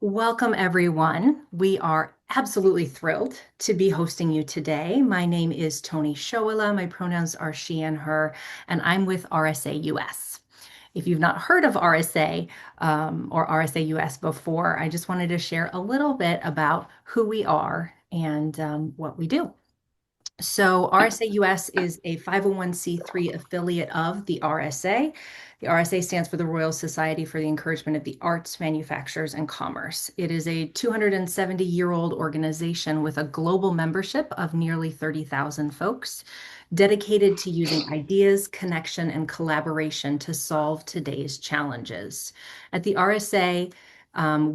Welcome, everyone. We are absolutely thrilled to be hosting you today. My name is Tony Shoala. My pronouns are she and her, and I'm with RSA US. If you've not heard of RSA or RSA US before, I just wanted to share a little bit about who we are and what we do. So RSA US is a 501(c)(3) affiliate of the RSA. The RSA stands for the Royal Society for the Encouragement of the Arts, Manufactures, and Commerce. It is a 270-year-old organization with a global membership of nearly 30,000 folks, dedicated to using ideas, connection, and collaboration to solve today's challenges. At the RSA,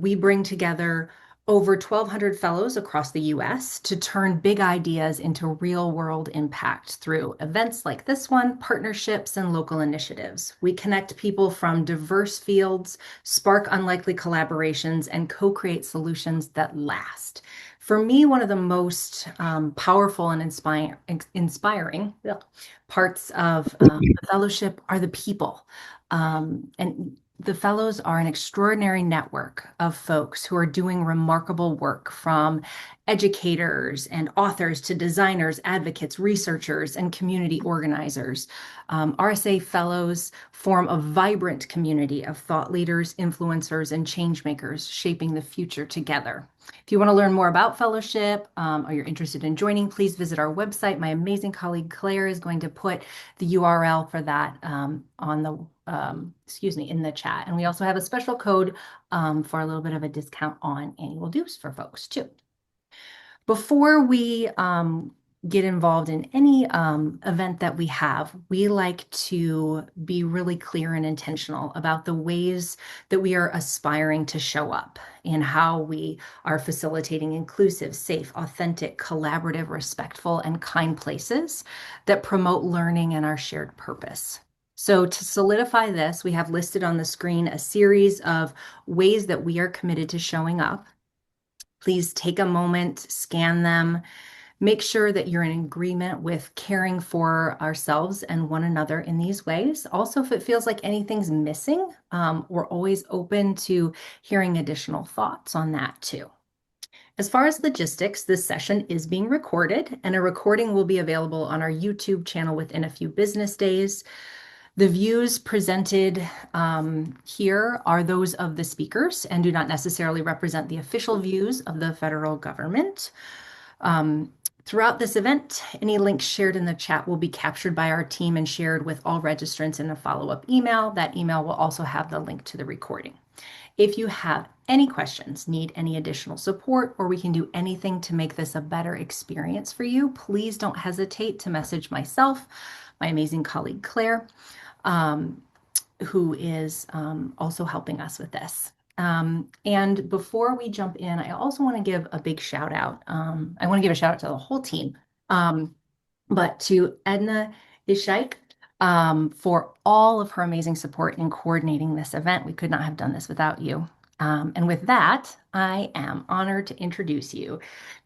we bring together over 1,200 fellows across the US to turn big ideas into real world impact through events like this one, partnerships, and local initiatives. We connect people from diverse fields, spark unlikely collaborations, and co create solutions that last. For me, one of the most powerful and inspiring parts of the fellowship are the people. And the fellows are an extraordinary network of folks who are doing remarkable work, from educators and authors to designers, advocates, researchers, and community organizers. RSA fellows form a vibrant community of thought leaders, influencers, and change makers shaping the future together. If you want to learn more about fellowship or you're interested in joining, please visit our website. My amazing colleague Claire is going to put the URL for that on the in the chat. And we also have a special code for a little bit of a discount on annual dues for folks too. Before we get involved in any event that we have, we like to be really clear and intentional about the ways that we are aspiring to show up and how we are facilitating inclusive, safe, authentic, collaborative, respectful, and kind places that promote learning and our shared purpose. So to solidify this, we have listed on the screen a series of ways that we are committed to showing up. Please take a moment, scan them, make sure that you're in agreement with caring for ourselves and one another in these ways. Also, if it feels like anything's missing, we're always open to hearing additional thoughts on that too. As far as logistics, this session is being recorded, and a recording will be available on our YouTube channel within a few business days. The views presented here are those of the speakers and do not necessarily represent the official views of the federal government. Throughout this event, any links shared in the chat will be captured by our team and shared with all registrants in a follow-up email. That email will also have the link to the recording. If you have any questions, need any additional support, or we can do anything to make this a better experience for you, please don't hesitate to message myself, my amazing colleague Claire, who is also helping us with this. And before we jump in, I also want to give a big shout out. I want to give a shout out to the whole team, but to Edna Ishaik for all of her amazing support in coordinating this event. We could not have done this without you. And with that, I am honored to introduce you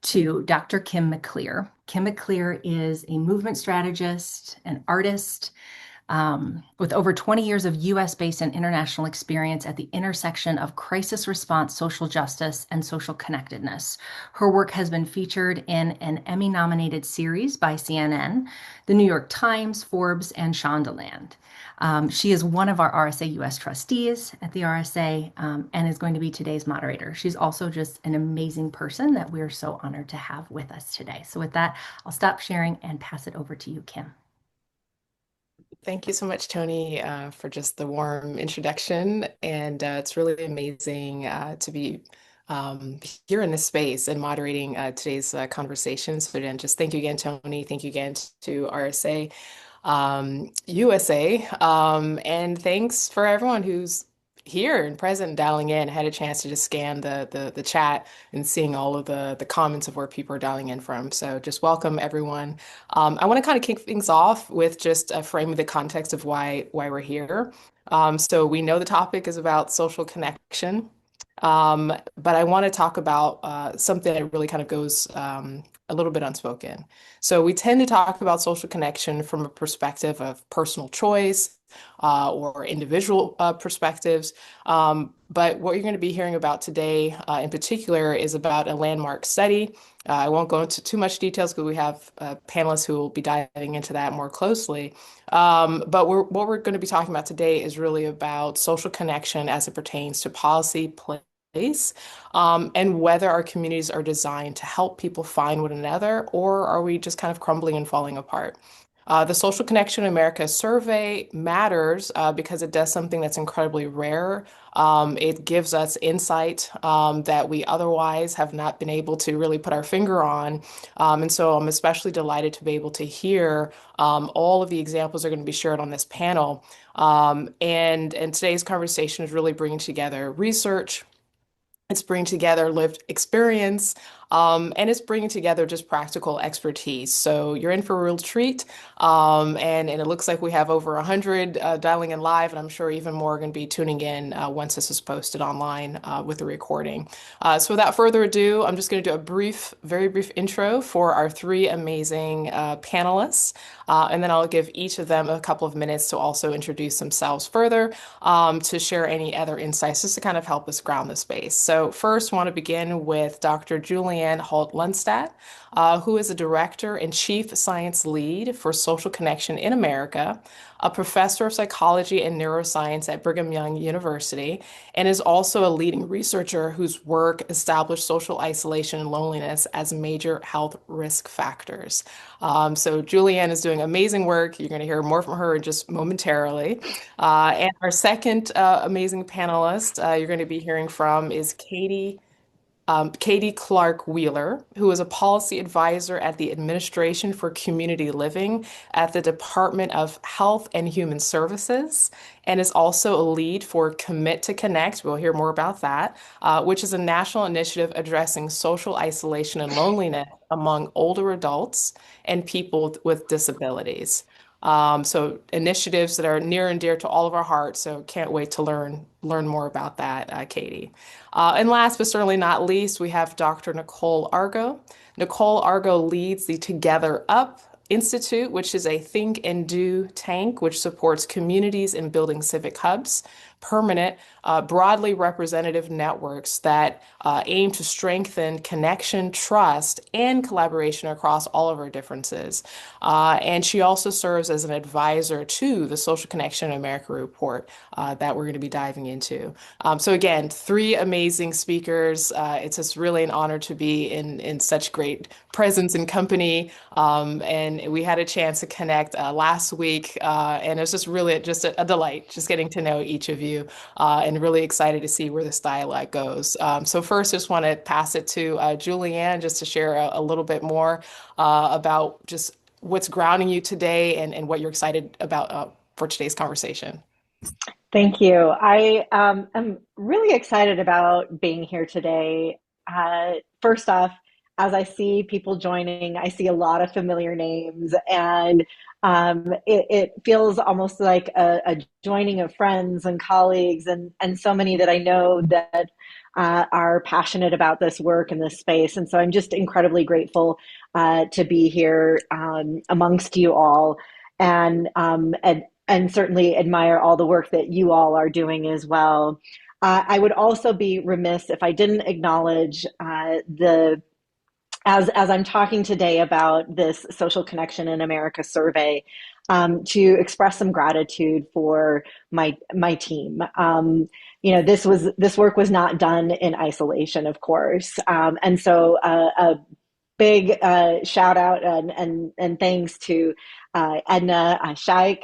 to Dr. Kim McLear. Kim McLear is a movement strategist, an artist, with over 20 years of US-based and international experience at the intersection of crisis response, social justice, and social connectedness. Her work has been featured in an Emmy-nominated series by CNN, the New York Times, Forbes, and Shondaland. She is one of our RSA US trustees at the RSA and is going to be today's moderator. She's also just an amazing person that we're so honored to have with us today. So with that, I'll stop sharing and pass it over to you, Kim. Thank you so much, Tony, for just the warm introduction. And it's really amazing to be here in this space and moderating today's conversation. So again, just thank you again, Tony. Thank you again to RSA USA. And thanks for everyone who's here and present, dialing in. I had a chance to just scan the chat and seeing all of the comments of where people are dialing in from. So just welcome everyone. I want to kind of kick things off with just framing the context of why we're here. So we know the topic is about social connection, but I want to talk about something that really kind of goes a little bit unspoken. So we tend to talk about social connection from a perspective of personal choice or individual perspectives. But what you're going to be hearing about today in particular is about a landmark study. I won't go into too much details because we have panelists who will be diving into that more closely. But what we're going to be talking about today is really about social connection as it pertains to policy, place, and whether our communities are designed to help people find one another, or are we just kind of crumbling and falling apart? The Social Connection America survey matters because it does something that's incredibly rare. It gives us insight that we otherwise have not been able to really put our finger on. And so I'm especially delighted to be able to hear all of the examples that are going to be shared on this panel. And today's conversation is really bringing together research. It's bringing together lived experience, and it's bringing together just practical expertise. So you're in for a real treat. And it looks like we have over 100 dialing in live, and I'm sure even more are going to be tuning in once this is posted online with the recording. So without further ado, I'm just going to do a brief, very brief intro for our three amazing panelists. And then I'll give each of them a couple of minutes to also introduce themselves further, to share any other insights, just to kind of help us ground the space. So first, I want to begin with Dr. Julianne Holt-Lunstad, who is a director and chief science lead for Social Connection in America, a professor of psychology and neuroscience at Brigham Young University, and is also a leading researcher whose work established social isolation and loneliness as major health risk factors. So Julianne is doing amazing work. You're going to hear more from her just momentarily. And our second amazing panelist you're going to be hearing from is Katie Clark Wheeler, who is a policy advisor at the Administration for Community Living at the Department of Health and Human Services, and is also a lead for Commit to Connect. We'll hear more about that, which is a national initiative addressing social isolation and loneliness among older adults and people with disabilities. So initiatives that are near and dear to all of our hearts. So can't wait to learn more about that, Katie. And last but certainly not least, we have Dr. Nichole Argo. Nichole Argo leads the Together Up Institute, which is a think and do tank which supports communities in building civic hubs, permanent, broadly representative networks that aim to strengthen connection, trust, and collaboration across all of our differences. And she also serves as an advisor to the Social Connection America report that we're going to be diving into. So again, three amazing speakers. It's just really an honor to be in such great presence and company. And we had a chance to connect last week, and it was just really just a delight just getting to know each of you, and really excited to see where this dialogue goes. So first, just want to pass it to Julianne just to share a little bit more about just what's grounding you today and what you're excited about for today's conversation. Thank you. I am really excited about being here today. First off, as I see people joining, I see a lot of familiar names, and it feels almost like a joining of friends and colleagues, and so many that I know that are passionate about this work and this space. And so I'm just incredibly grateful to be here amongst you all. And certainly admire all the work that you all are doing as well. I would also be remiss if I didn't acknowledge as I'm talking today about this Social Connection in America survey, to express some gratitude for my team. This work was not done in isolation, of course, and so a big shout out and thanks to Edna Shaik,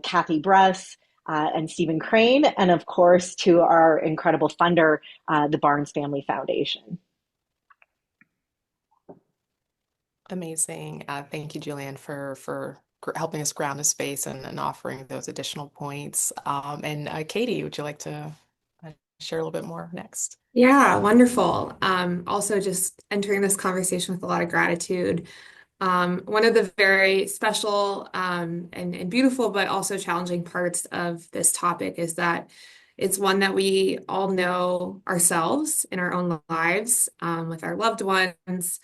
Kathy Bress, and Stephen Crane, and of course to our incredible funder, the Barnes Family Foundation. Amazing. Thank you, Julianne, for helping us ground the space and offering those additional points. And Katie, would you like to share a little bit more next? Yeah, wonderful. Also, just entering this conversation with a lot of gratitude. One of the very special and beautiful, but also challenging parts of this topic is that it's one that we all know ourselves in our own lives, with our loved ones,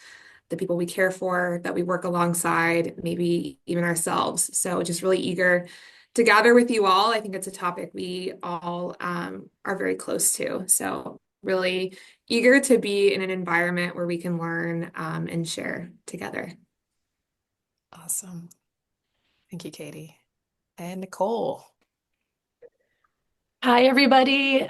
the people we care for, that we work alongside, maybe even ourselves. So just really eager to gather with you all. I think it's a topic we all are very close to. So really eager to be in an environment where we can learn and share together. Awesome. Thank you, Katie. And Nichole. Hi, everybody.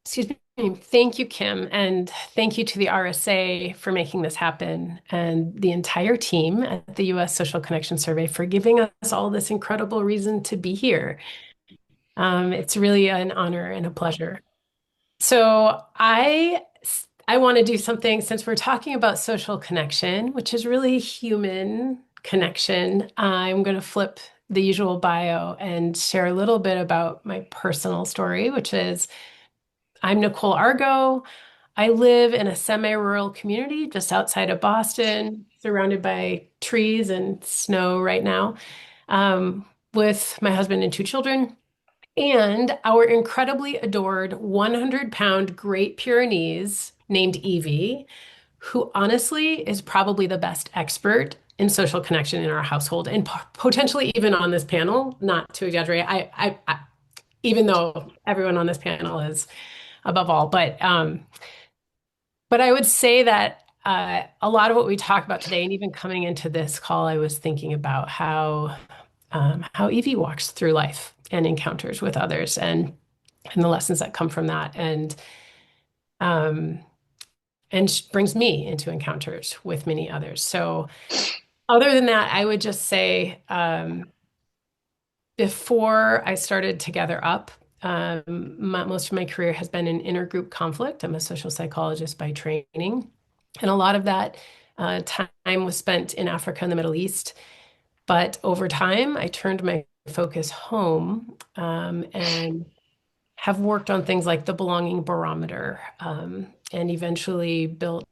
Excuse me. Thank you, Kim, and thank you to the RSA for making this happen, and the entire team at the US Social Connection Survey for giving us all this incredible reason to be here. It's really an honor and a pleasure. So I want to do something since we're talking about social connection, which is really human connection. I'm going to flip the usual bio and share a little bit about my personal story, which is I'm Nichole Argo. I live in a semi-rural community just outside of Boston, surrounded by trees and snow right now, with my husband and two children. And our incredibly adored 100-pound Great Pyrenees named Evie, who honestly is probably the best expert in social connection in our household and potentially even on this panel, not to exaggerate. Even though everyone on this panel is above all, but I would say that a lot of what we talk about today, and even coming into this call, I was thinking about how Evie walks through life and encounters with others and the lessons that come from that um, and brings me into encounters with many others. So other than that, I would just say before I started Together Up, most of my career has been in intergroup conflict. I'm a social psychologist by training, and a lot of that time was spent in Africa and the Middle East. But over time, I turned my focus home and have worked on things like the belonging barometer and eventually built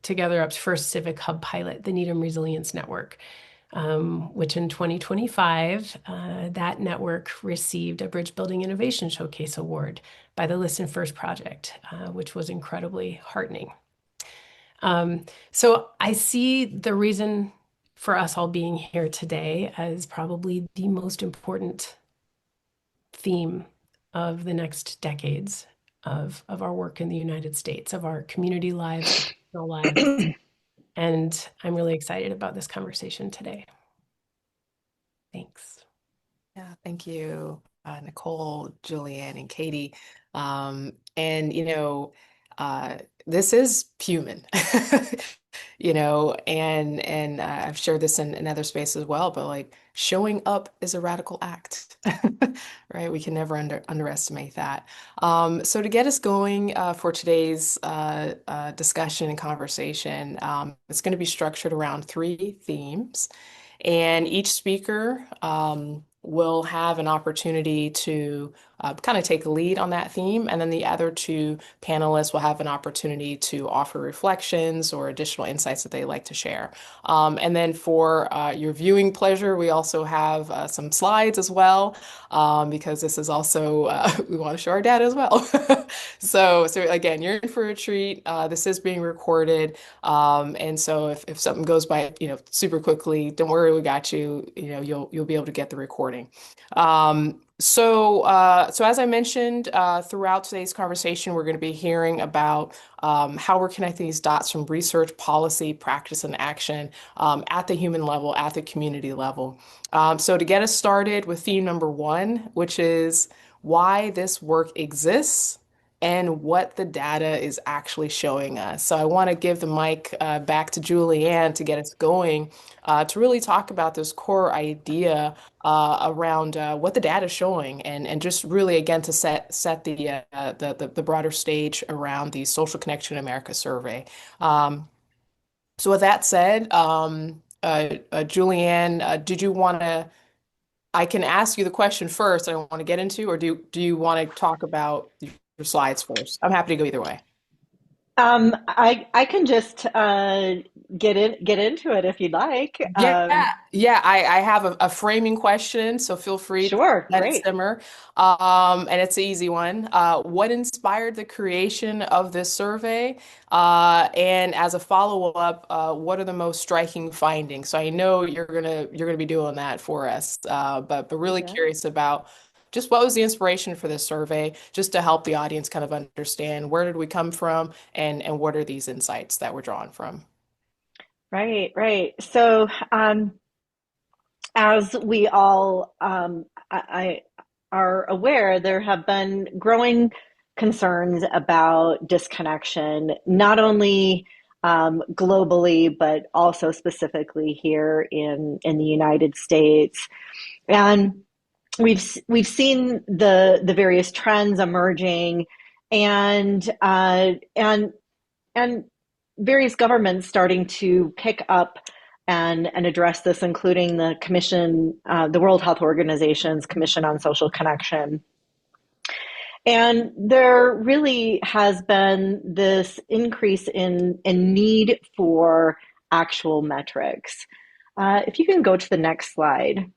Together Up's first civic hub pilot, the Needham Resilience Network, which in 2025, that network received a Bridge Building Innovation Showcase Award by the Listen First Project, which was incredibly heartening. So I see the reason for us all being here today as probably the most important theme of the next decades of our work in the United States, of our community lives, personal lives. And I'm really excited about this conversation today. Thanks. Yeah, thank you, Nichole, Julianne, and Katie. And this is human, and I've shared this in other spaces as well. But like showing up is a radical act, right? We can never underestimate that. So to get us going for today's discussion and conversation, it's going to be structured around three themes. And each speaker will have an opportunity to kind of take a lead on that theme. And then the other two panelists will have an opportunity to offer reflections or additional insights that they like to share. And then for your viewing pleasure, we also have some slides as well, because this is also, we want to show our data as well. So again, you're in for a treat. This is being recorded. And so if something goes by, super quickly, don't worry, we got you. You'll be able to get the recording. So as I mentioned, throughout today's conversation, we're going to be hearing about how we're connecting these dots from research, policy, practice, and action at the human level, at the community level. So to get us started with theme number one, which is why this work exists and what the data is actually showing us. So I want to give the mic back to Julianne to get us going to really talk about this core idea around what the data is showing and just really again to set the broader stage around the Social Connection in America survey. So with that said, Julianne, did you want to? I can ask you the question first. I don't want to get into, or do you want to talk about your slides first? I'm happy to go either way. I can just get into it if you'd like. Yeah, yeah. I have a framing question, so feel free to Sure, let it great. simmer. And it's an easy one. What inspired the creation of this survey? And as a follow-up, what are the most striking findings? So I know you're gonna be doing that for us, but really Yeah. curious about just what was the inspiration for this survey, just to help the audience kind of understand where did we come from and what are these insights that we're drawing from. Right, right. So, as we all are aware, there have been growing concerns about disconnection, not only globally, but also specifically here in the United States. And we've seen the various trends emerging, and and various governments starting to pick up and address this, including the commission, the World Health Organization's Commission on Social Connection. And there really has been this increase in need for actual metrics. If you can go to the next slide.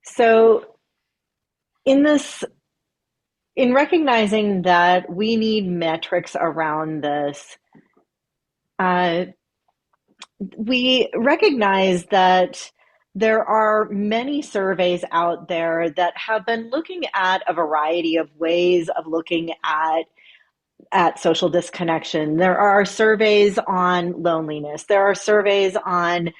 So in this, in recognizing that we need metrics around this, uh, we recognize that there are many surveys out there that have been looking at a variety of ways of looking at social disconnection. There are surveys on loneliness. There are surveys on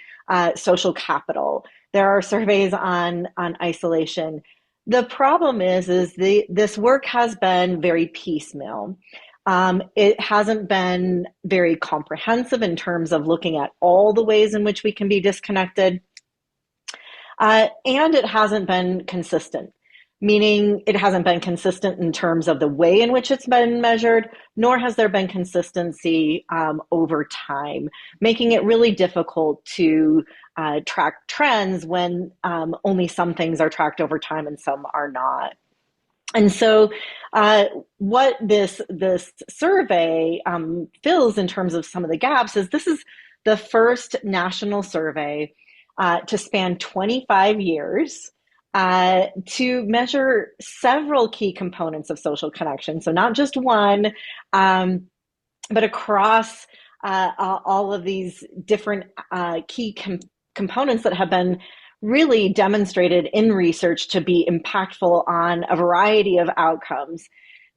social capital. There are surveys on isolation. The problem is this work has been very piecemeal. It hasn't been very comprehensive in terms of looking at all the ways in which we can be disconnected. And it hasn't been consistent, meaning it hasn't been consistent in terms of the way in which it's been measured, nor has there been consistency over time, making it really difficult to track trends when only some things are tracked over time and some are not. And so, what this survey fills in terms of some of the gaps is this is the first national survey to span 25 years to measure several key components of social connection. So not just one, but across all of these different key components that have been really demonstrated in research to be impactful on a variety of outcomes.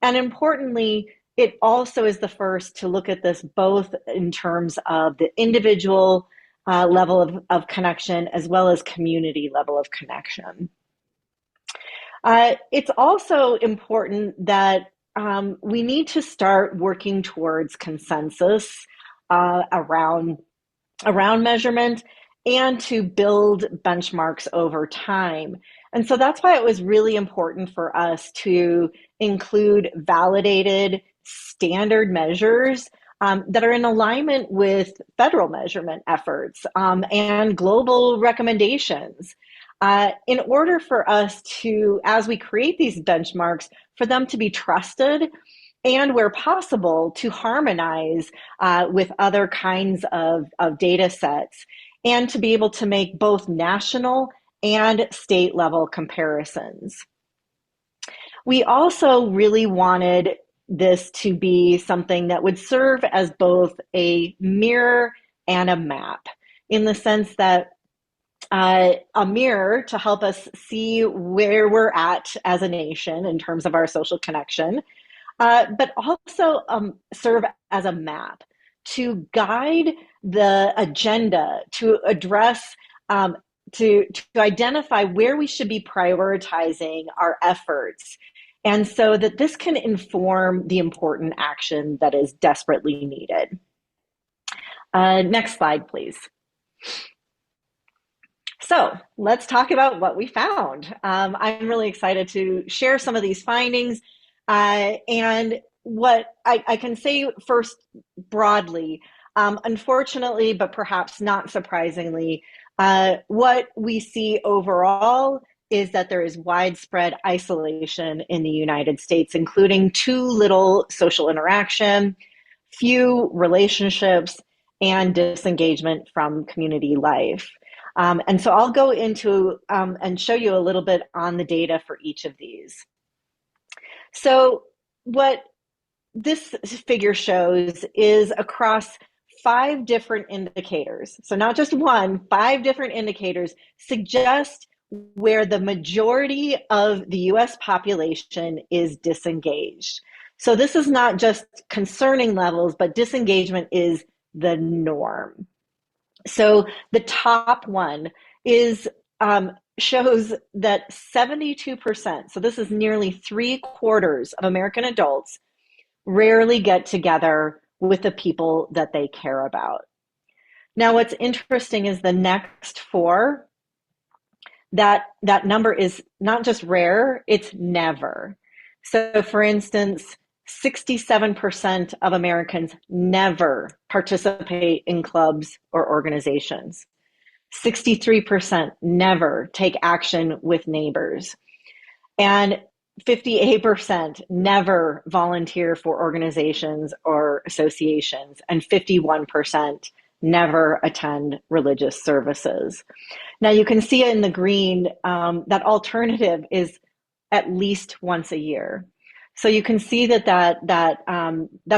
And importantly, it also is the first to look at this both in terms of the individual level of connection as well as community level of connection. It's also important that we need to start working towards consensus around measurement and to build benchmarks over time. And so that's why it was really important for us to include validated standard measures that are in alignment with federal measurement efforts and global recommendations. In order for us to, as we create these benchmarks, for them to be trusted and where possible to harmonize with other kinds of data sets and to be able to make both national and state level comparisons. We also really wanted this to be something that would serve as both a mirror and a map, in the sense that a mirror to help us see where we're at as a nation in terms of our social connection, but also serve as a map to guide the agenda, to address, to identify where we should be prioritizing our efforts. And so that this can inform the important action that is desperately needed. Next slide, please. So let's talk about what we found. I'm really excited to share some of these findings. And what I can say first broadly, unfortunately, but perhaps not surprisingly, what we see overall is that there is widespread isolation in the United States, including too little social interaction, few relationships, and disengagement from community life. And so I'll go into and show you a little bit on the data for each of these. So what this figure shows is across 5 different indicators. So not just one, 5 different indicators suggest where the majority of the US population is disengaged. So this is not just concerning levels, but disengagement is the norm. So the top one is shows that 72%, so this is nearly 3/4 of American adults, rarely get together with the people that they care about. Now, what's interesting is the next 4, that number is not just rare, it's never. So for instance, 67% of Americans never participate in clubs or organizations. 63% never take action with neighbors. And 58% never volunteer for organizations or associations, and 51% never attend religious services. Now you can see in the green that alternative is at least once a year. So you can see that's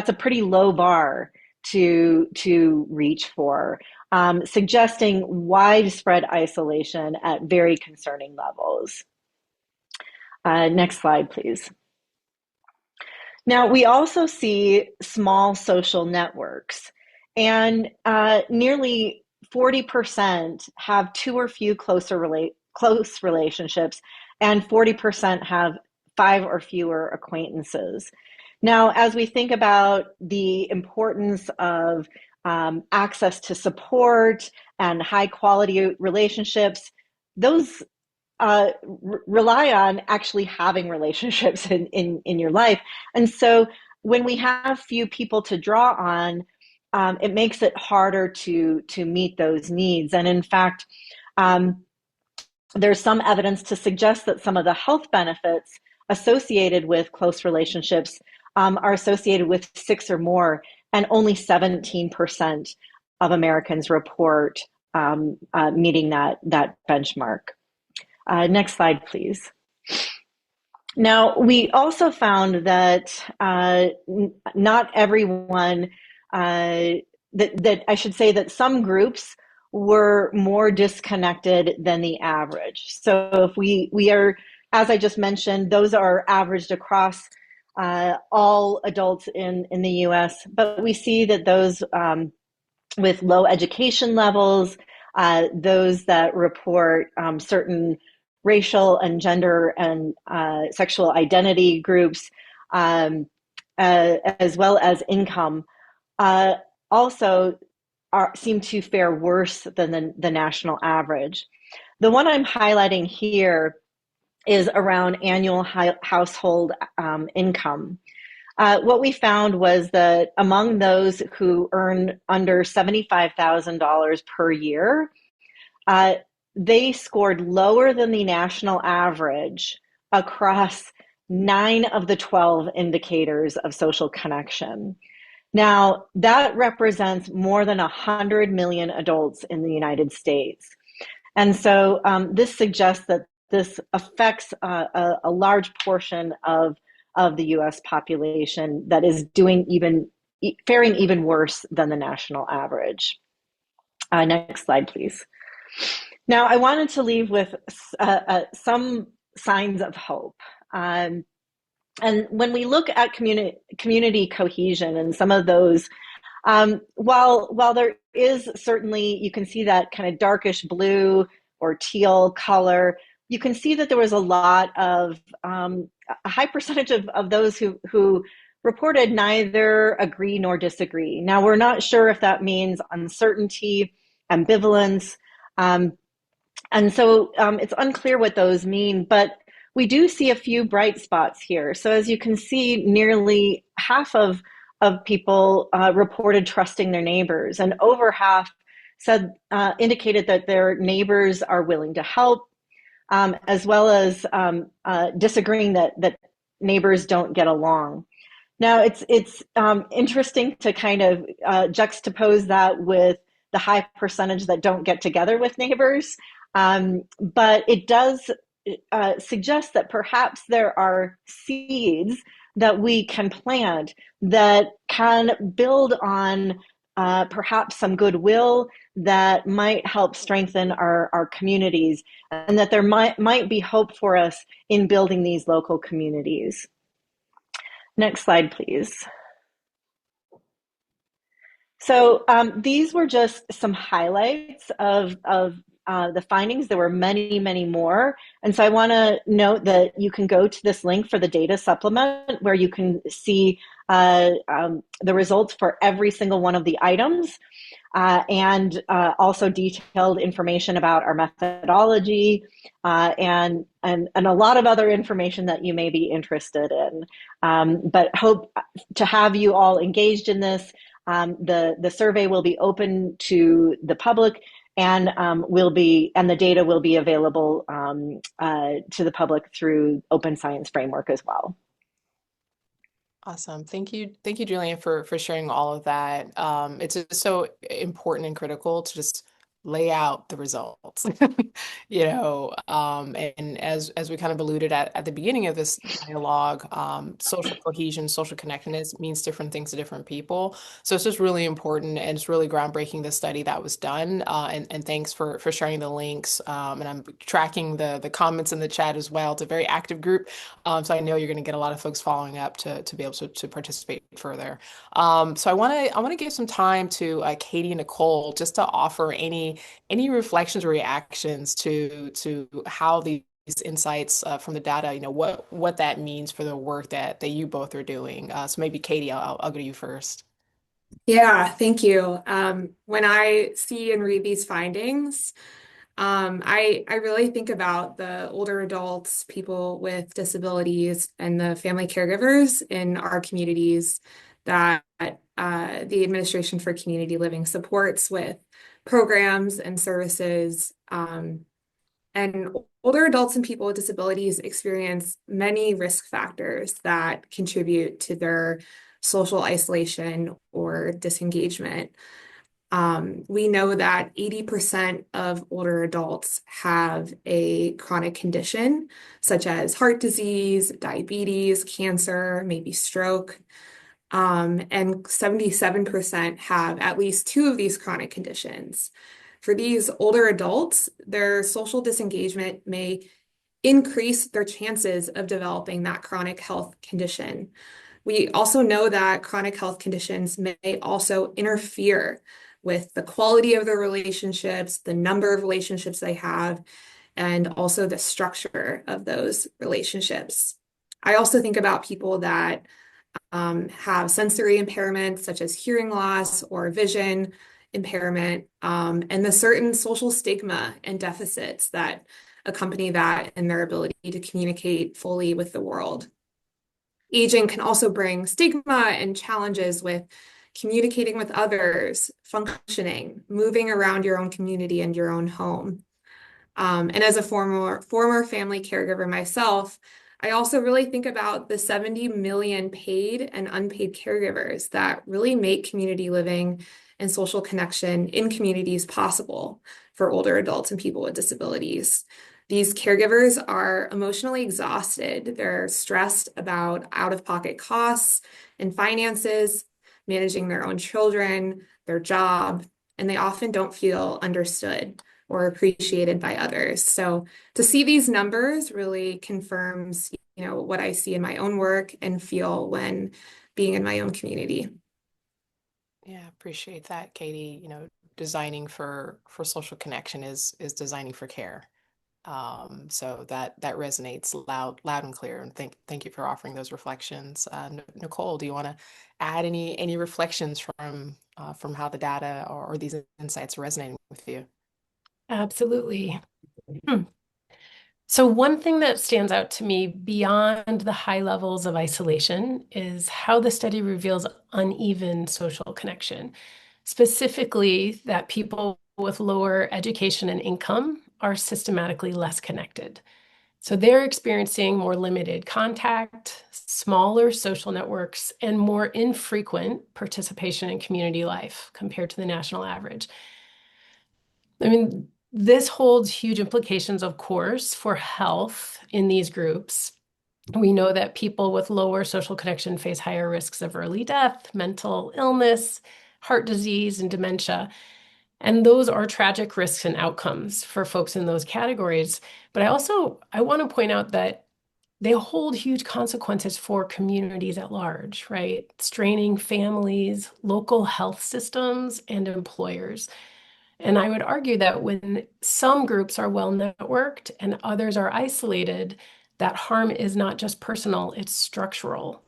a pretty low bar to reach for, suggesting widespread isolation at very concerning levels. Next slide, please. Now, we also see small social networks, and nearly 40% have 2 or few close relationships, and 40% have 5 or fewer acquaintances. Now, as we think about the importance of access to support and high quality relationships, those rely on actually having relationships in your life. And so when we have few people to draw on, it makes it harder to meet those needs. And in fact, there's some evidence to suggest that some of the health benefits associated with close relationships are associated with 6 or more, and only 17% of Americans report meeting that benchmark. Next slide, please. Now, we also found that not everyone, that I should say that some groups were more disconnected than the average. So if we are, as I just mentioned, those are averaged across all adults in the US, but we see that those with low education levels, those that report certain racial and gender and sexual identity groups, as well as income, also seem to fare worse than the national average. The one I'm highlighting here is around annual household income. What we found was that among those who earn under $75,000 per year, they scored lower than the national average across 9 of the 12 indicators of social connection. Now, that represents more than 100 million adults in the United States. And so this suggests that this affects a large portion of the US population that is faring even worse than the national average. Next slide, please. Now, I wanted to leave with some signs of hope. And when we look at community cohesion and some of those, while there is certainly, you can see that kind of darkish blue or teal color, you can see that there was a lot of, a high percentage of those who reported neither agree nor disagree. Now, we're not sure if that means uncertainty, ambivalence, and so it's unclear what those mean, but we do see a few bright spots here. So as you can see, nearly half of people reported trusting their neighbors, and over half indicated that their neighbors are willing to help. as well as disagreeing that neighbors don't get along. Now, it's interesting to kind of juxtapose that with the high percentage that don't get together with neighbors, but it does suggest that perhaps there are seeds that we can plant that can build on perhaps some goodwill that might help strengthen our communities, and that there might be hope for us in building these local communities. Next slide, please. So these were just some highlights of the findings. There were many, many more. And so I want to note that you can go to this link for the data supplement where you can see the results for every single one of the items, and also detailed information about our methodology, and a lot of other information that you may be interested in. But hope to have you all engaged in this. The survey will be open to the public, and the data will be available to the public through Open Science Framework as well. Awesome. Thank you, Julianne, for sharing all of that. It's just so important and critical to just lay out the results. And as we kind of alluded at the beginning of this dialogue, social cohesion, social connectedness means different things to different people. So it's just really important, and it's really groundbreaking, the study that was done. And thanks for sharing the links. And I'm tracking the comments in the chat as well. It's a very active group. So I know you're going to get a lot of folks following up to be able to participate further. So I want to give some time to Katie and Nichole just to offer any reflections or reactions to how these insights from the data, what that means for the work that you both are doing. So maybe Katie, I'll go to you first. Yeah, thank you. When I see and read these findings, I really think about the older adults, people with disabilities, and the family caregivers in our communities that the Administration for Community Living supports with programs and services. And older adults and people with disabilities experience many risk factors that contribute to their social isolation or disengagement. We know that 80% of older adults have a chronic condition, such as heart disease, diabetes, cancer, maybe stroke. And 77% have at least two of these chronic conditions. For these older adults, their social disengagement may increase their chances of developing that chronic health condition. We also know that chronic health conditions may also interfere with the quality of their relationships, the number of relationships they have, and also the structure of those relationships. I also think about people that have sensory impairments such as hearing loss or vision impairment, and the certain social stigma and deficits that accompany that and their ability to communicate fully with the world. Aging can also bring stigma and challenges with communicating with others, functioning, moving around your own community and your own home. And as a former family caregiver myself, I also really think about the 70 million paid and unpaid caregivers that really make community living and social connection in communities possible for older adults and people with disabilities. These caregivers are emotionally exhausted. They're stressed about out-of-pocket costs and finances, managing their own children, their job, and they often don't feel understood or appreciated by others. So to see these numbers really confirms, what I see in my own work and feel when being in my own community. Yeah, appreciate that, Katie. Designing for social connection is designing for care. So that resonates loud and clear. And thank you for offering those reflections. Nichole, do you want to add any reflections from how the data or these insights are resonating with you? Absolutely. So one thing that stands out to me beyond the high levels of isolation is how the study reveals uneven social connection, specifically that people with lower education and income are systematically less connected. So they're experiencing more limited contact, smaller social networks, and more infrequent participation in community life compared to the national average. I mean, this holds huge implications, of course, for health in these groups. We know that people with lower social connection face higher risks of early death, mental illness, heart disease, and dementia. And those are tragic risks and outcomes for folks in those categories. But I want to point out that they hold huge consequences for communities at large, right? Straining families, local health systems, and employers. And I would argue that when some groups are well networked and others are isolated, that harm is not just personal, it's structural.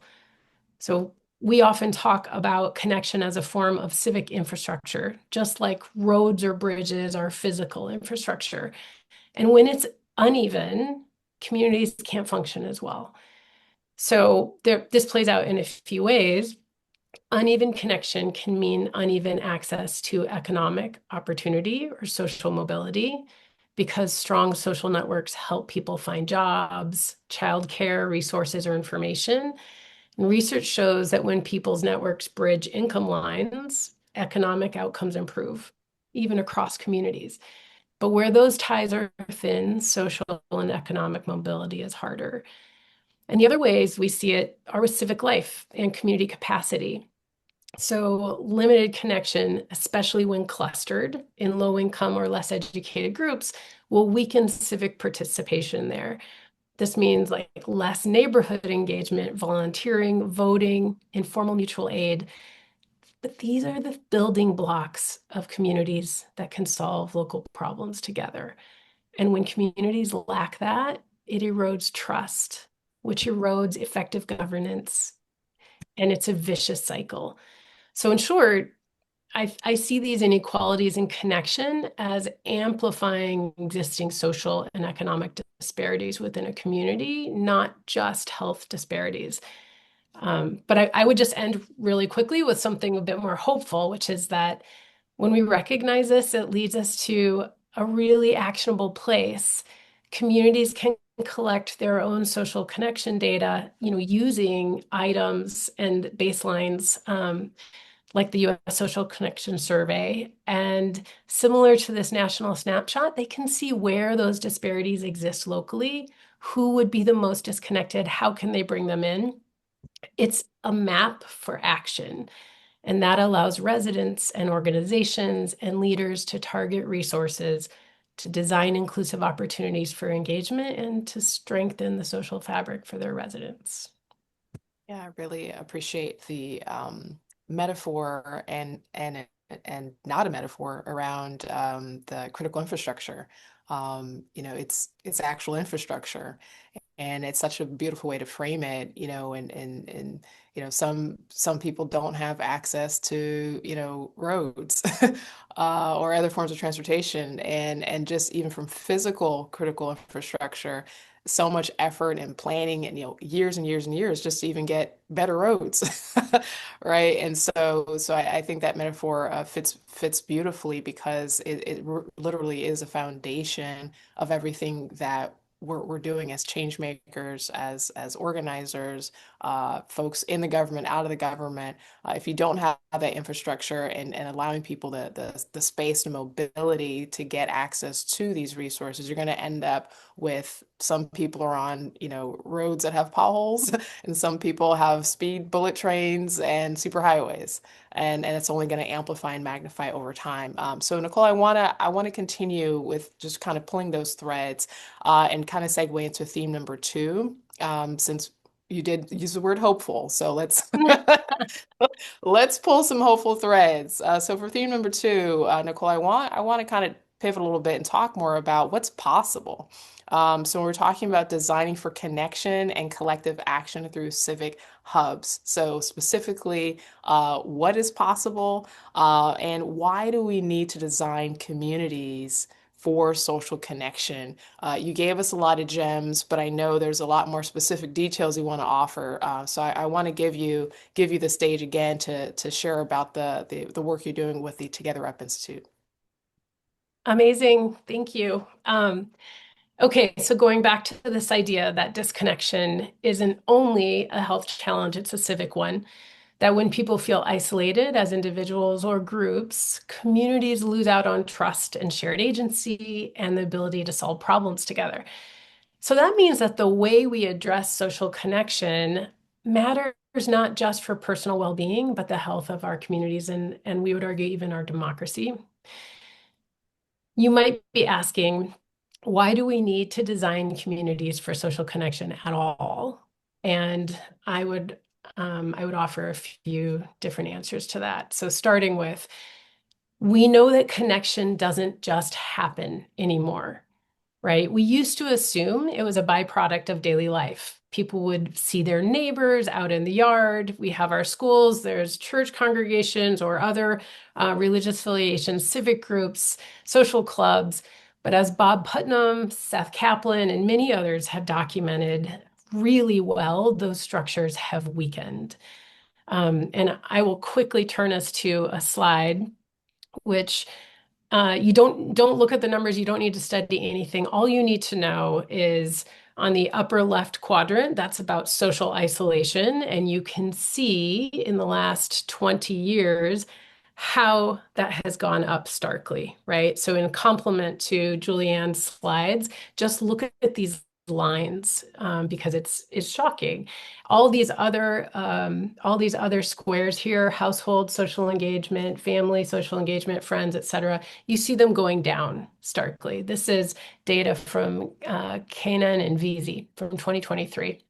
So we often talk about connection as a form of civic infrastructure, just like roads or bridges are physical infrastructure. And when it's uneven, communities can't function as well. So this plays out in a few ways. Uneven connection can mean uneven access to economic opportunity or social mobility because strong social networks help people find jobs, childcare, resources, or information. And research shows that when people's networks bridge income lines, economic outcomes improve, even across communities. But where those ties are thin, social and economic mobility is harder. And the other ways we see it are with civic life and community capacity. So limited connection, especially when clustered in low income or less educated groups, will weaken civic participation there. This means like less neighborhood engagement, volunteering, voting, informal mutual aid. But these are the building blocks of communities that can solve local problems together. And when communities lack that, it erodes trust, which erodes effective governance, and it's a vicious cycle. So in short, I see these inequalities in connection as amplifying existing social and economic disparities within a community, not just health disparities. But I would just end really quickly with something a bit more hopeful, which is that when we recognize this, it leads us to a really actionable place. Communities can collect their own social connection data, using items and baselines like the US Social Connection Survey. And similar to this national snapshot, they can see where those disparities exist locally, who would be the most disconnected, how can they bring them in. It's a map for action. And that allows residents and organizations and leaders to target resources, to design inclusive opportunities for engagement, and to strengthen the social fabric for their residents. Yeah, I really appreciate the metaphor and not a metaphor around the critical infrastructure. It's actual infrastructure, and it's such a beautiful way to frame it. And some people don't have access to roads or other forms of transportation, and just even from physical critical infrastructure, so much effort and planning and years and years and years just to even get better roads. Right. And so I think that metaphor fits beautifully because it literally is a foundation of everything that we're doing as change makers, as organizers, folks in the government, out of the government. If you don't have that infrastructure and allowing people the space and mobility to get access to these resources, you're going to end up with some people are on, roads that have potholes, and some people have speed bullet trains and superhighways, and it's only going to amplify and magnify over time. So Nichole, I wanna continue with just kind of pulling those threads, and kind of segue into theme number two, since you did use the word hopeful. So let's pull some hopeful threads. So for theme number two, Nichole, I want to kind of pivot a little bit and talk more about what's possible. So we're talking about designing for connection and collective action through civic hubs. So specifically, what is possible, and why do we need to design communities for social connection? You gave us a lot of gems, but I know there's a lot more specific details you want to offer. So I want to give you the stage again to share about the work you're doing with the Together Up Institute. Amazing. Thank you. Okay, so going back to this idea that disconnection isn't only a health challenge, it's a civic one. That when people feel isolated as individuals or groups, communities lose out on trust and shared agency and the ability to solve problems together. So that means that the way we address social connection matters not just for personal well-being, but the health of our communities and we would argue even our democracy. You might be asking, why do we need to design communities for social connection at all? And I would offer a few different answers to that. So starting with, we know that connection doesn't just happen anymore, right? We used to assume it was a byproduct of daily life. People would see their neighbors out in the yard. We have our schools, there's church congregations or other religious affiliations, civic groups, social clubs. But as Bob Putnam, Seth Kaplan, and many others have documented really well, those structures have weakened. And I will quickly turn us to a slide, which you don't look at the numbers. You don't need to study anything. All you need to know is on the upper left quadrant, that's about social isolation. And you can see in the last 20 years how that has gone up starkly, right? So in complement to Julianne's slides, just look at these lines because it's shocking. All these other squares here, household social engagement, family social engagement, friends, etc. You see them going down starkly. This is data from Canaan and Veazey from 2023.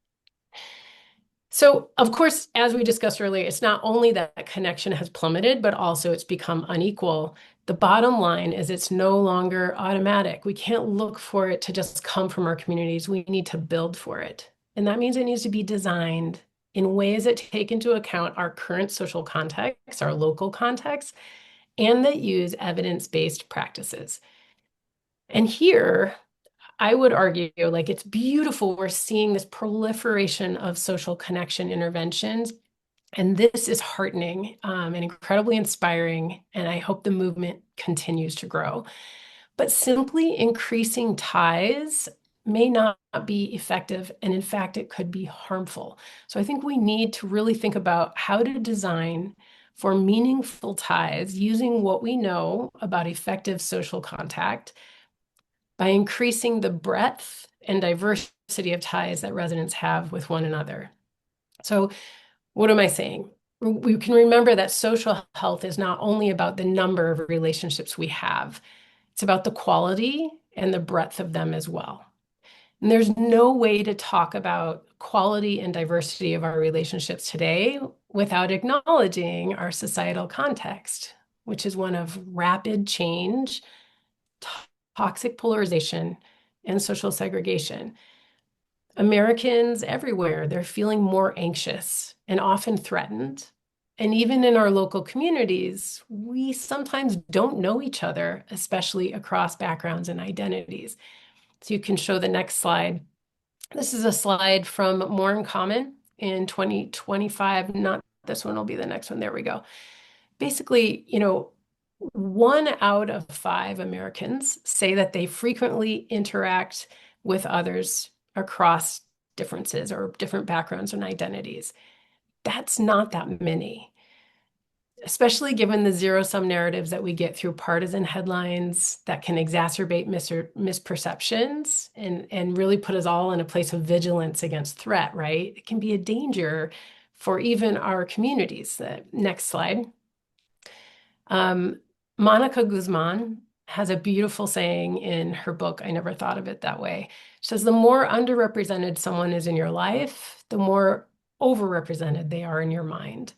So, of course, as we discussed earlier, it's not only that connection has plummeted, but also it's become unequal. The bottom line is it's no longer automatic. We can't look for it to just come from our communities. We need to build for it. And that means it needs to be designed in ways that take into account our current social context, our local context, and that use evidence-based practices. And here, I would argue, like, it's beautiful. We're seeing this proliferation of social connection interventions. And this is heartening and incredibly inspiring. And I hope the movement continues to grow. But simply increasing ties may not be effective. And in fact, it could be harmful. So I think we need to really think about how to design for meaningful ties using what we know about effective social contact by increasing the breadth and diversity of ties that residents have with one another. So what am I saying? We can remember that social health is not only about the number of relationships we have, it's about the quality and the breadth of them as well. And there's no way to talk about quality and diversity of our relationships today without acknowledging our societal context, which is one of rapid change, toxic polarization, and social segregation. Americans everywhere, they're feeling more anxious and often threatened. And even in our local communities, we sometimes don't know each other, especially across backgrounds and identities. So you can show the next slide. This is a slide from More in Common in 2025. Not this one will be the next one. There we go. Basically, 1 out of 5 Americans say that they frequently interact with others across differences or different backgrounds and identities. That's not that many, especially given the zero-sum narratives that we get through partisan headlines that can exacerbate misperceptions and really put us all in a place of vigilance against threat, right? It can be a danger for even our communities. The next slide. Monica Guzman has a beautiful saying in her book, I Never Thought of It That Way. She says, the more underrepresented someone is in your life, the more overrepresented they are in your mind.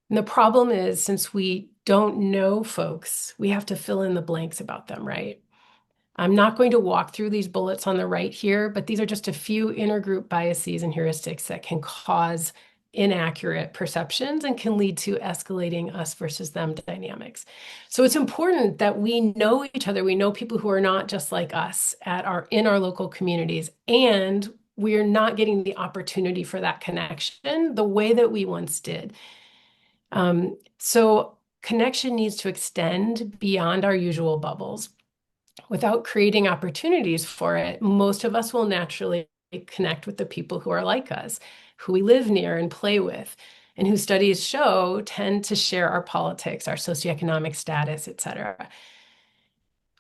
And the problem is, since we don't know folks, we have to fill in the blanks about them, right? I'm not going to walk through these bullets on the right here, but these are just a few intergroup biases and heuristics that can cause inaccurate perceptions and can lead to escalating us versus them dynamics. So it's important that we know each other. We know people who are not just like us in our local communities, and we are not getting the opportunity for that connection the way that we once did. So connection needs to extend beyond our usual bubbles. without creating opportunities for it, most of us will naturally connect with the people who are like us, who we live near and play with, and who studies show tend to share our politics, our socioeconomic status, et cetera.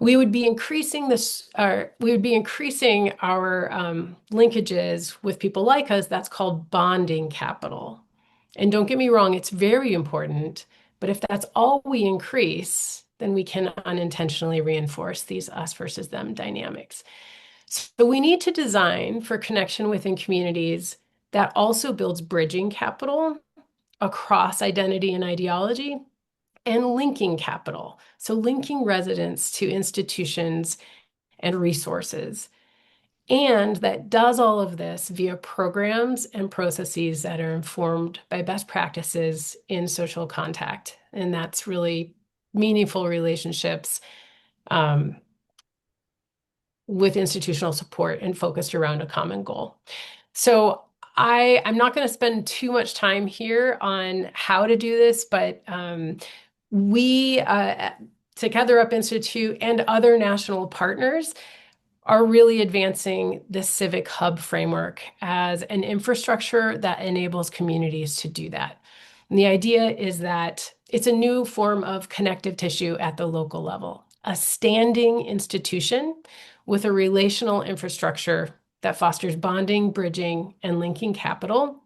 We would be increasing our linkages with people like us. That's called bonding capital. And don't get me wrong, it's very important. But if that's all we increase, then we can unintentionally reinforce these us versus them dynamics. So we need to design for connection within communities that also builds bridging capital across identity and ideology and linking capital. So linking residents to institutions and resources. And that does all of this via programs and processes that are informed by best practices in social contact. And that's really meaningful relationships with institutional support and focused around a common goal. So I'm not going to spend too much time here on how to do this, but we, Together Up Institute and other national partners are really advancing the Civic Hub framework as an infrastructure that enables communities to do that. And the idea is that it's a new form of connective tissue at the local level, a standing institution with a relational infrastructure that fosters bonding, bridging, and linking capital.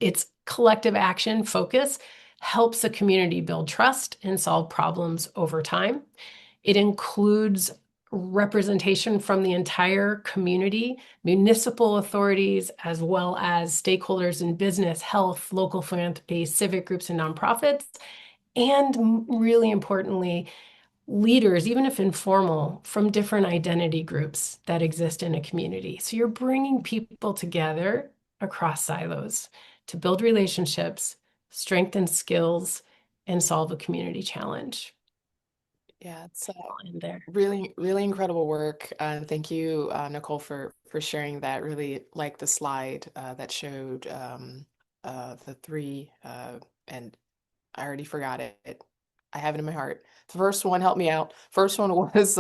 Its collective action focus helps a community build trust and solve problems over time. It includes representation from the entire community, municipal authorities, as well as stakeholders in business, health, local philanthropy, civic groups, and nonprofits. And really importantly, leaders, even if informal, from different identity groups that exist in a community. So you're bringing people together across silos to build relationships, strengthen skills, and solve a community challenge. Yeah, it's In there. really, really incredible work. And thank you, Nichole, for sharing that. Really like the slide that showed the three, and I already forgot it. I have it in my heart. The first one, help me out. First one was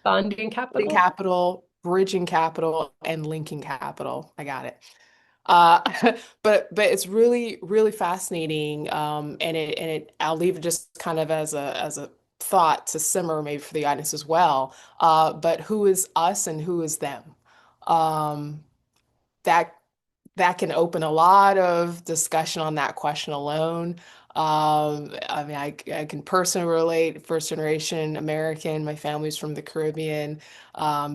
Bonding capital. bridging capital, and linking capital. I got it. But it's really, really fascinating. And I'll leave it just kind of as a thought to simmer maybe for the audience as well. But who is us and who is them? Um, that that can open a lot of discussion on that question alone. I mean, I can personally relate, first generation American, my family's from the Caribbean,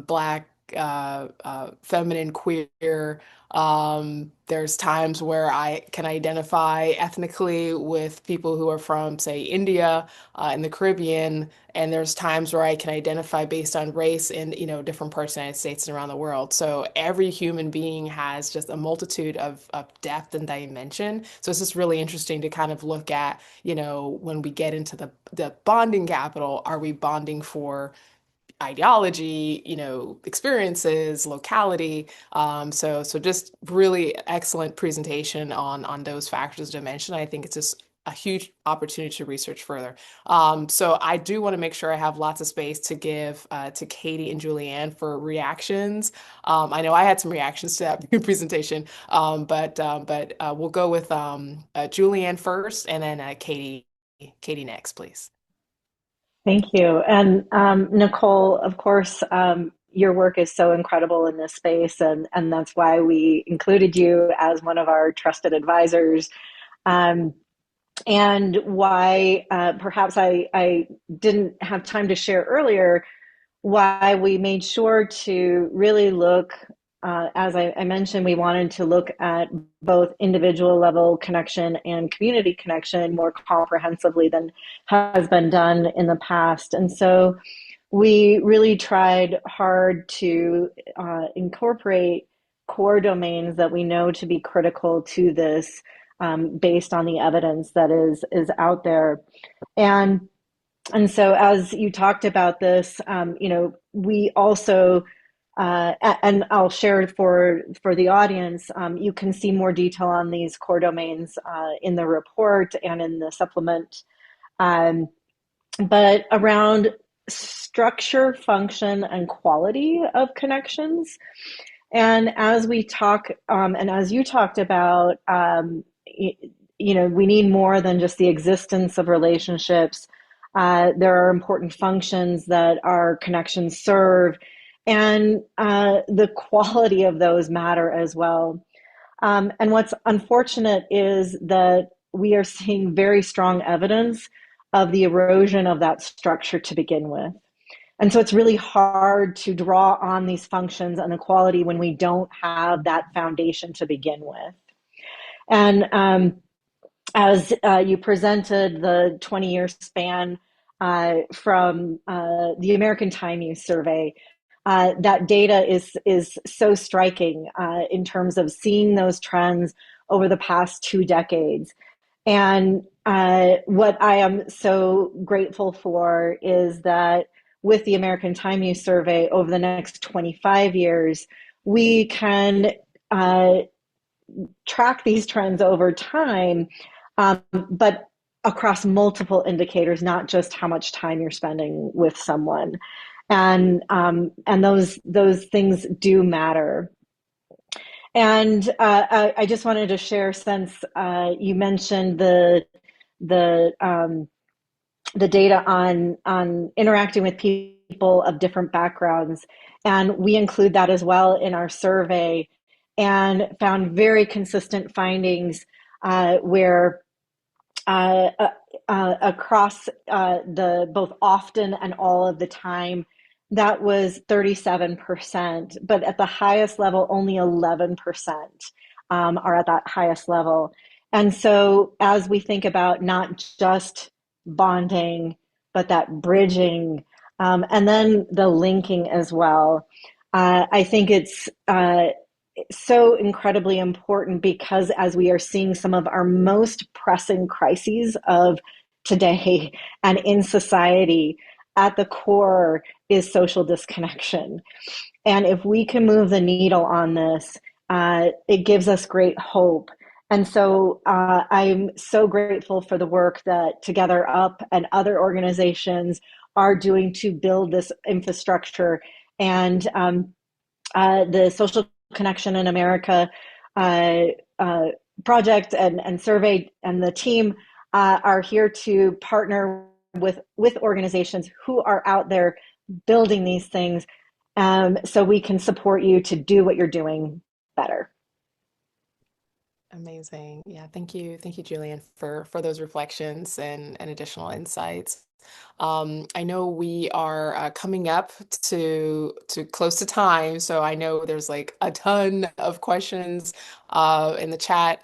Black, feminine, queer. There's times where I can identify ethnically with people who are from, say, India, in the Caribbean, and there's times where I can identify based on race in, different parts of the United States and around the world. So every human being has just a multitude of depth and dimension. So it's just really interesting to kind of look at, when we get into the bonding capital, are we bonding for ideology, experiences, locality. So just really excellent presentation on those factors to mention. I think it's just a huge opportunity to research further. So I do want to make sure I have lots of space to give to Katie and Julianne for reactions. I know I had some reactions to that presentation, but we'll go with Julianne first, and then Katie next, please. Thank you. And Nichole, of course, your work is so incredible in this space, and that's why we included you as one of our trusted advisors. Um, and why perhaps I didn't have time to share earlier why we made sure to really look, as I mentioned, we wanted to look at both individual level connection and community connection more comprehensively than has been done in the past. And so we really tried hard to incorporate core domains that we know to be critical to this, based on the evidence that is out there. And so as you talked about this, we also, and I'll share for the audience, you can see more detail on these core domains in the report and in the supplement. But around structure, function, and quality of connections. And as we talk, and as you talked about, we need more than just the existence of relationships. There are important functions that our connections serve, and the quality of those matter as well. And what's unfortunate is that we are seeing very strong evidence of the erosion of that structure to begin with. And so it's really hard to draw on these functions and the quality when we don't have that foundation to begin with. And as you presented the 20-year span from the American Time Use Survey, that data is so striking in terms of seeing those trends over the past 2 decades. And what I am so grateful for is that with the American Time Use Survey over the next 25 years, we can track these trends over time, but across multiple indicators, not just how much time you're spending with someone. And those things do matter. And I just wanted to share, since you mentioned the data on interacting with people of different backgrounds, and we include that as well in our survey, and found very consistent findings where across the both often and all of the time, that was 37%, but at the highest level, only 11% are at that highest level. And so as we think about not just bonding, but that bridging, and then the linking as well, I think it's so incredibly important, because as we are seeing some of our most pressing crises of today and in society, at the core is social disconnection. And if we can move the needle on this, it gives us great hope. And so I'm so grateful for the work that Together Up and other organizations are doing to build this infrastructure. And the Social Connection in America project and survey and the team are here to partner with organizations who are out there building these things, so we can support you to do what you're doing better. Amazing. Yeah, thank you. Thank you, Julianne, for those reflections and additional insights. I know we are coming up to close to time, so I know there's like a ton of questions in the chat.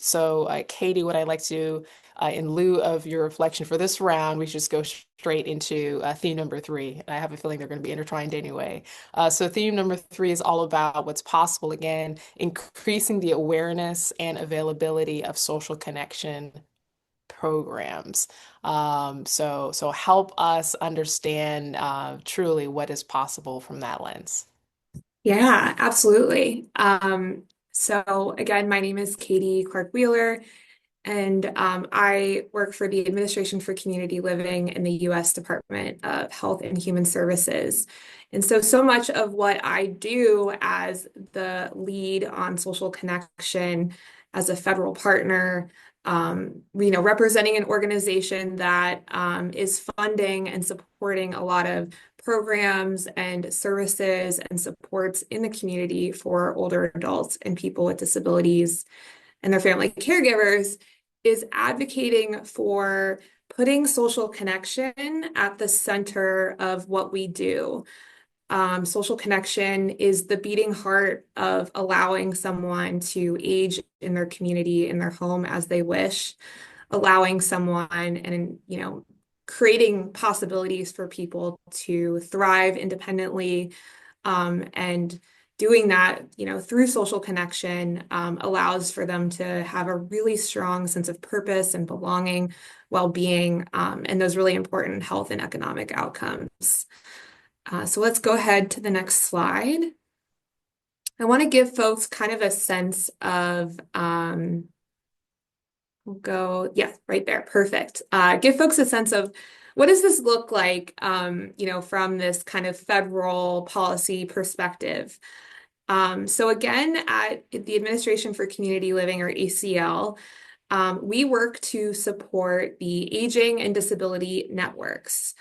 So Katie, what I'd like to in lieu of your reflection for this round, we should just go straight into theme number 3. I have a feeling they're going to be intertwined anyway. So theme number 3 is all about what's possible, again, increasing the awareness and availability of social connection programs. So help us understand truly what is possible from that lens. Yeah, absolutely. So again, my name is Katie Clark-Wheeler, and I work for the Administration for Community Living in the U.S. Department of Health and Human Services. And so much of what I do as the lead on social connection as a federal partner, representing an organization that is funding and supporting a lot of programs and services and supports in the community for older adults and people with disabilities and their family caregivers, is advocating for putting social connection at the center of what we do. Social connection is the beating heart of allowing someone to age in their community, in their home as they wish, allowing someone and, creating possibilities for people to thrive independently, and doing that, through social connection, allows for them to have a really strong sense of purpose and belonging, well-being, and those really important health and economic outcomes. So let's go ahead to the next slide. I want to give folks kind of a sense of, we'll go, yeah, right there, perfect. Give folks a sense of what does this look like, from this kind of federal policy perspective? So again, at the Administration for Community Living, or ACL, we work to support the aging and disability networks.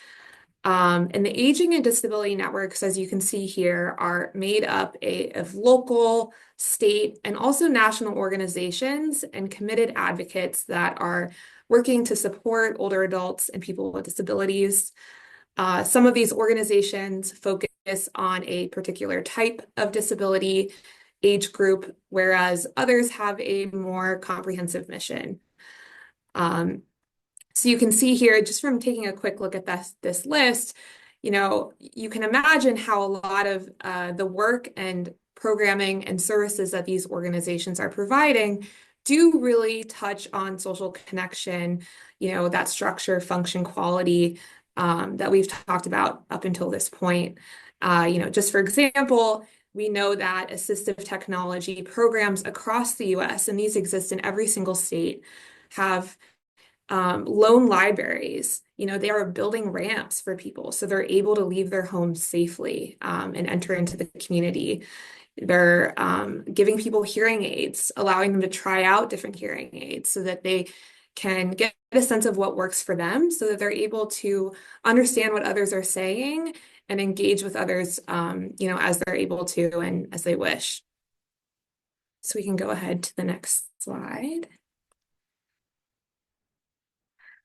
And the aging and disability networks, as you can see here, are made up of local, state, and also national organizations and committed advocates that are working to support older adults and people with disabilities. Some of these organizations focus on a particular type of disability, age group, whereas others have a more comprehensive mission. So you can see here, just from taking a quick look at this list, you can imagine how a lot of the work and programming and services that these organizations are providing do really touch on social connection, that structure, function, quality that we've talked about up until this point. Just for example, we know that assistive technology programs across the US, and these exist in every single state, have loan libraries. They are building ramps for people so they're able to leave their homes safely and enter into the community. They're giving people hearing aids, allowing them to try out different hearing aids so that they can get a sense of what works for them, so that they're able to understand what others are saying and engage with others, as they're able to and as they wish. So we can go ahead to the next slide.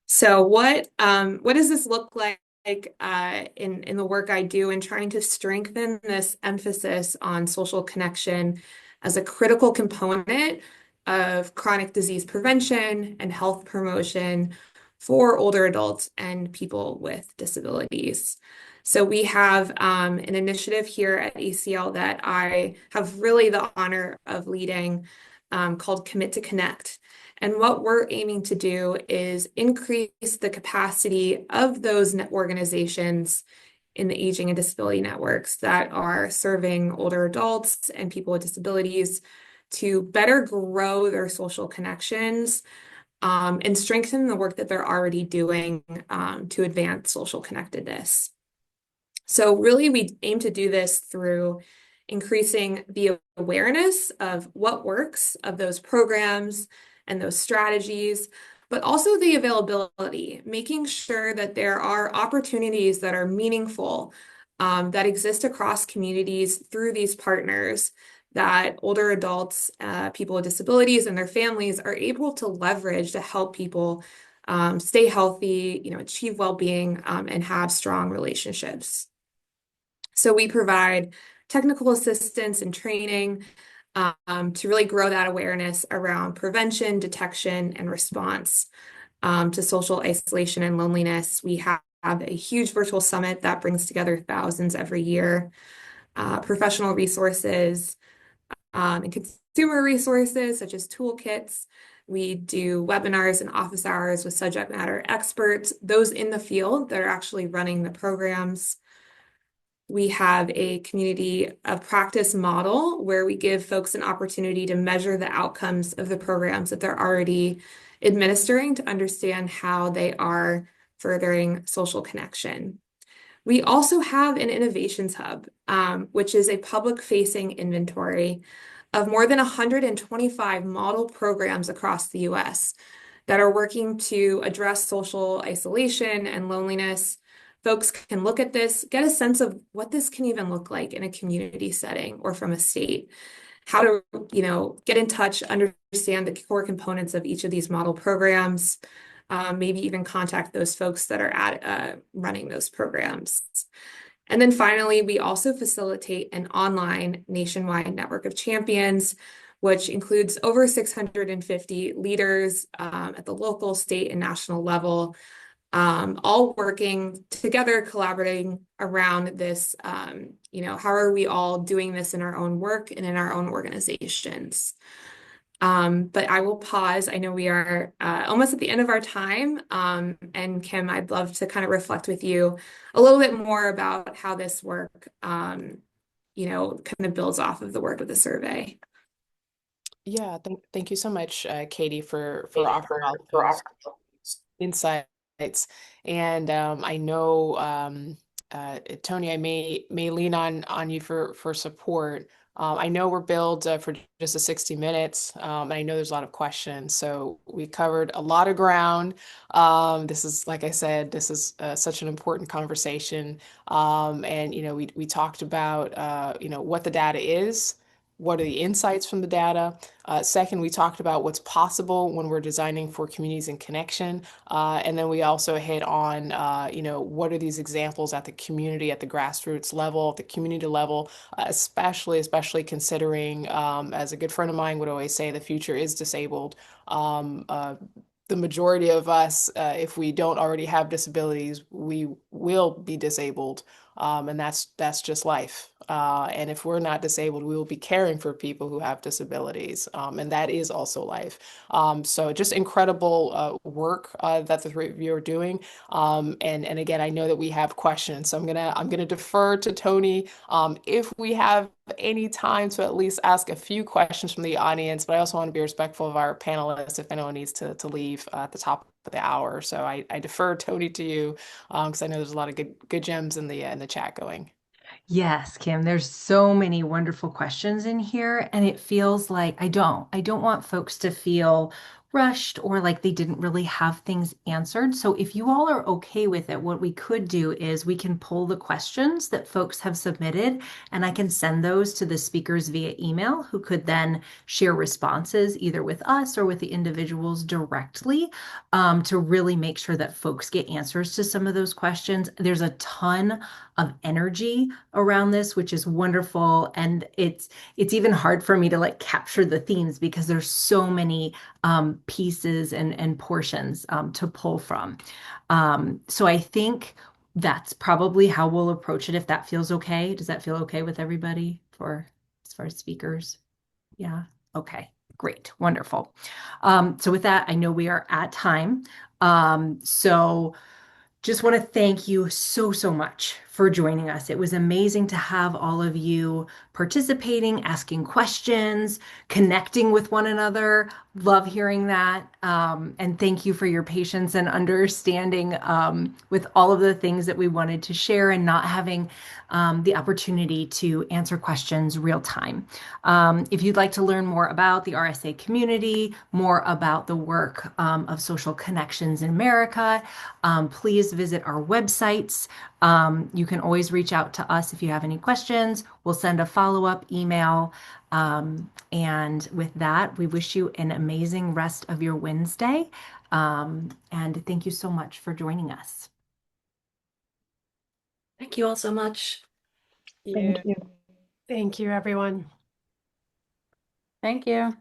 So what does this look like in the work I do in trying to strengthen this emphasis on social connection as a critical component of chronic disease prevention and health promotion for older adults and people with disabilities? So we have an initiative here at ACL that I have really the honor of leading, called Commit to Connect. And what we're aiming to do is increase the capacity of those organizations in the aging and disability networks that are serving older adults and people with disabilities to better grow their social connections, and strengthen the work that they're already doing to advance social connectedness. So really, we aim to do this through increasing the awareness of what works of those programs and those strategies, but also the availability, making sure that there are opportunities that are meaningful, that exist across communities through these partners, that older adults, people with disabilities, and their families are able to leverage to help people stay healthy, achieve well-being, and have strong relationships. So we provide technical assistance and training to really grow that awareness around prevention, detection, and response to social isolation and loneliness. We have a huge virtual summit that brings together thousands every year, professional resources and consumer resources such as toolkits. We do webinars and office hours with subject matter experts, those in the field that are actually running the programs. We have a community of practice model where we give folks an opportunity to measure the outcomes of the programs that they're already administering to understand how they are furthering social connection. We also have an innovations hub, which is a public-facing inventory of more than 125 model programs across the US that are working to address social isolation and loneliness. Folks can look at this, get a sense of what this can even look like in a community setting or from a state, how to, get in touch, understand the core components of each of these model programs, maybe even contact those folks that are running those programs. And then finally, we also facilitate an online nationwide network of champions, which includes over 650 leaders at the local, state, and national level, all working together, collaborating around this, how are we all doing this in our own work and in our own organizations? But I will pause. I know we are almost at the end of our time. And Kim, I'd love to kind of reflect with you a little bit more about how this work, kind of builds off of the work of the survey. Yeah, thank you so much, Katie, for offering all those insights And I know, Tony, I may lean on you for support. I know we're billed for just a 60 minutes, and I know there's a lot of questions. So we covered a lot of ground. This is, like I said, this is such an important conversation. And, we talked about, what the data is. What are the insights from the data? Second, we talked about what's possible when we're designing for communities in connection. And then we also hit on, what are these examples at the community, at the grassroots level, at the community level, especially considering, as a good friend of mine would always say, the future is disabled. Um, uh, the majority of us, if we don't already have disabilities, we will be disabled. And that's just life. And if we're not disabled, we will be caring for people who have disabilities. And that is also life. So just incredible work that the three of you are doing. And again, I know that we have questions, so I'm gonna defer to Tony if we have any time to at least ask a few questions from the audience. But I also want to be respectful of our panelists if anyone needs to leave at the top of the hour. So I defer Tony to you because I know there's a lot of good gems in the chat going. Yes, Kim, there's so many wonderful questions in here, and it feels like I don't want folks to feel rushed or like they didn't really have things answered. So if you all are okay with it, what we could do is we can pull the questions that folks have submitted, and I can send those to the speakers via email, who could then share responses either with us or with the individuals directly, to really make sure that folks get answers to some of those questions. There's a ton of energy around this, which is wonderful. And it's even hard for me to like capture the themes because there's so many pieces and portions to pull from. So I think that's probably how we'll approach it if that feels okay. Does that feel okay with everybody for as far as speakers? Yeah. Okay. Great. Wonderful. So with that, I know we are at time. So just want to thank you so much for joining us. It was amazing to have all of you participating, asking questions, connecting with one another. Love hearing that. And thank you for your patience and understanding with all of the things that we wanted to share and not having the opportunity to answer questions real time. If you'd like to learn more about the RSA community, more about the work of social connections in America, please visit our websites. You can always reach out to us if you have any questions. We'll send a follow-up email. And with that, we wish you an amazing rest of your Wednesday. And thank you so much for joining us. Thank you all so much. Thank you. Thank you, everyone. Thank you.